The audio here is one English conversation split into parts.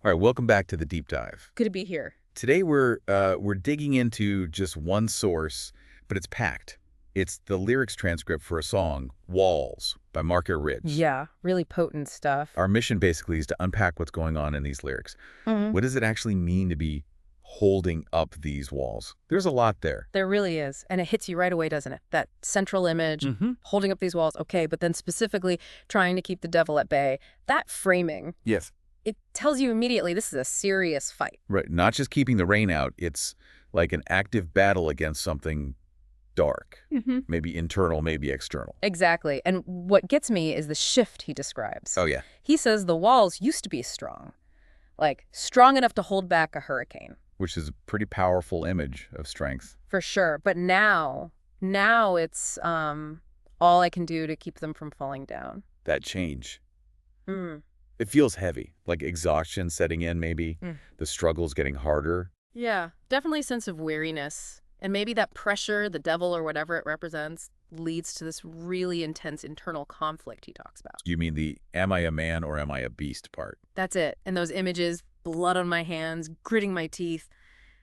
All right, welcome back to the deep dive. Good to be here. Today we're digging into just one source, but it's packed. It's the lyrics transcript for a song, Walls, by Marc A Ridge. Yeah, really potent stuff. Our mission basically is to unpack what's going on in these lyrics. Mhm. What does it actually mean to be holding up these walls? There's a lot there. There really is. And it hits you right away, doesn't it? That central image, holding up these walls, okay, but then specifically trying to keep the devil at bay. That framing, Yes. it tells you immediately this is a serious fight. Right, not just keeping the rain out, it's like an active battle against something dark, maybe internal, maybe external. Exactly. And what gets me is the shift he describes. Oh, yeah. He says the walls used to be strong, like strong enough to hold back a hurricane. Which is a pretty powerful image of strength. For sure. But now it's all I can do to keep them from falling down. That change. Mm. It feels heavy, like exhaustion setting in maybe. The struggle's getting harder. Yeah, definitely a sense of weariness. And maybe that pressure, the devil or whatever it represents, leads to this really intense internal conflict he talks about. You mean the am I a man or am I a beast part? That's it. And those images, blood on my hands, gritting my teeth,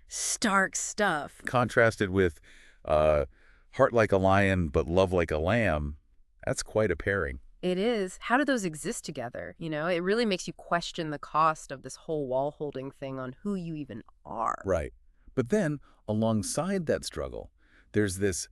stark stuff. Contrasted with heart like a lion but love like a lamb, that's quite a pairing. It is. How do those exist together? You know, it really makes you question the cost of this whole wall-holding thing on who you even are. Right. But then, alongside that struggle, there's this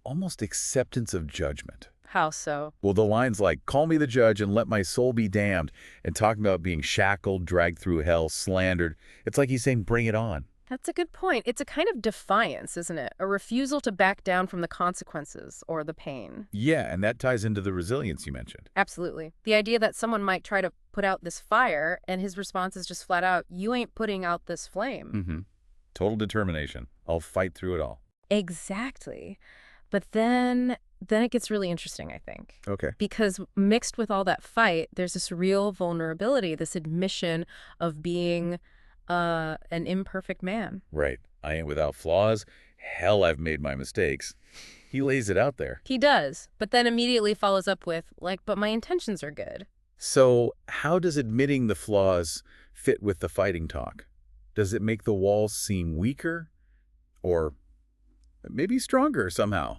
almost acceptance of judgment. How so? Well, the lines like, call me the judge and let my soul be damned, and talking about being shackled, dragged through hell, slandered, it's like he's saying, bring it on. That's a good point. It's a kind of defiance, isn't it? A refusal to back down from the consequences or the pain. Yeah, and that ties into the resilience you mentioned. Absolutely. The idea that someone might try to put out this fire and his response is just flat out, you ain't putting out this flame. Total determination. I'll fight through it all. Exactly. But then it gets really interesting, I think. Okay. Because mixed with all that fight, there's this real vulnerability, this admission of being an imperfect man. Right. I ain't without flaws. Hell, I've made my mistakes. He lays it out there. He does, but then immediately follows up with, like, but my intentions are good. So how does admitting the flaws fit with the fighting talk? Does it make the walls seem weaker? Or maybe stronger somehow?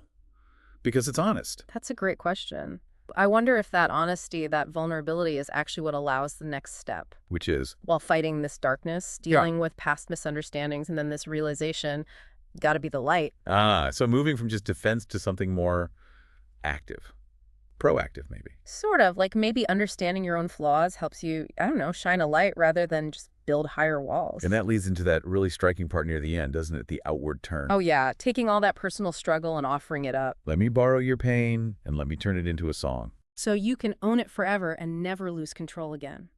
Because it's honest. That's a great question. I wonder if that honesty, that vulnerability is actually what allows the next step. Which is? While fighting this darkness, dealing with past misunderstandings, and then this realization, got to be the light. So moving from just defense to something more active. Proactive, maybe. Sort of, like maybe understanding your own flaws helps you, I don't know, shine a light rather than just build higher walls. And that leads into that really striking part near the end, doesn't it? The outward turn. Oh yeah, taking all that personal struggle and offering it up. Let me borrow your pain and let me turn it into a song. So you can own it forever and never lose control again.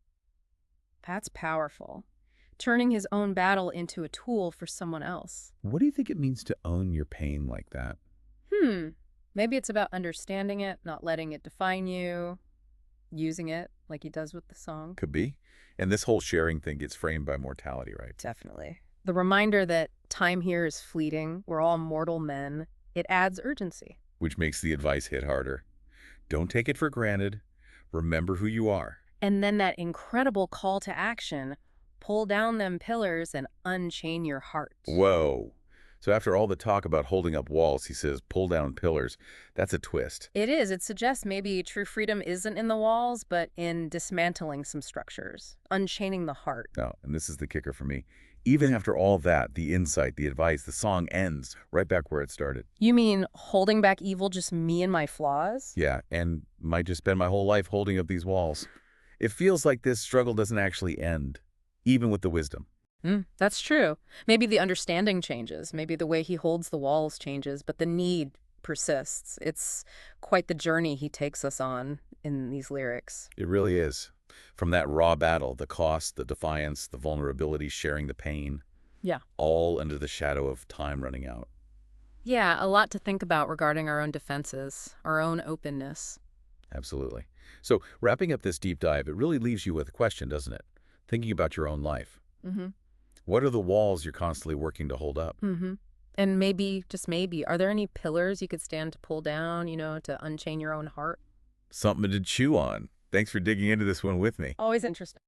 That's powerful. Turning his own battle into a tool for someone else. What do you think it means to own your pain like that? Maybe it's about understanding it, not letting it define you, using it like he does with the song. Could be. And this whole sharing thing gets framed by mortality, right? Definitely. The reminder that time here is fleeting, we're all mortal men, it adds urgency. Which makes the advice hit harder. Don't take it for granted. Remember who you are. And then that incredible call to action, pull down them pillars and unchain your heart. Whoa. So after all the talk about holding up walls, he says, pull down pillars. That's a twist. It is. It suggests maybe true freedom isn't in the walls, but in dismantling some structures, unchaining the heart. No, and this is the kicker for me. Even after all that, the insight, the advice, the song ends right back where it started. You mean holding back evil, just me and my flaws? Yeah, and might just spend my whole life holding up these walls. It feels like this struggle doesn't actually end, even with the wisdom. That's true. Maybe the understanding changes. Maybe the way he holds the walls changes, but the need persists. It's quite the journey he takes us on in these lyrics. It really is. From that raw battle, the cost, the defiance, the vulnerability, sharing the pain. Yeah. All under the shadow of time running out. Yeah, a lot to think about regarding our own defenses, our own openness. Absolutely. So wrapping up this deep dive, it really leaves you with a question, doesn't it? Thinking about your own life. What are the walls you're constantly working to hold up? And maybe, just maybe, are there any pillars you could stand to pull down, you know, to unchain your own heart? Something to chew on. Thanks for digging into this one with me. Always interesting.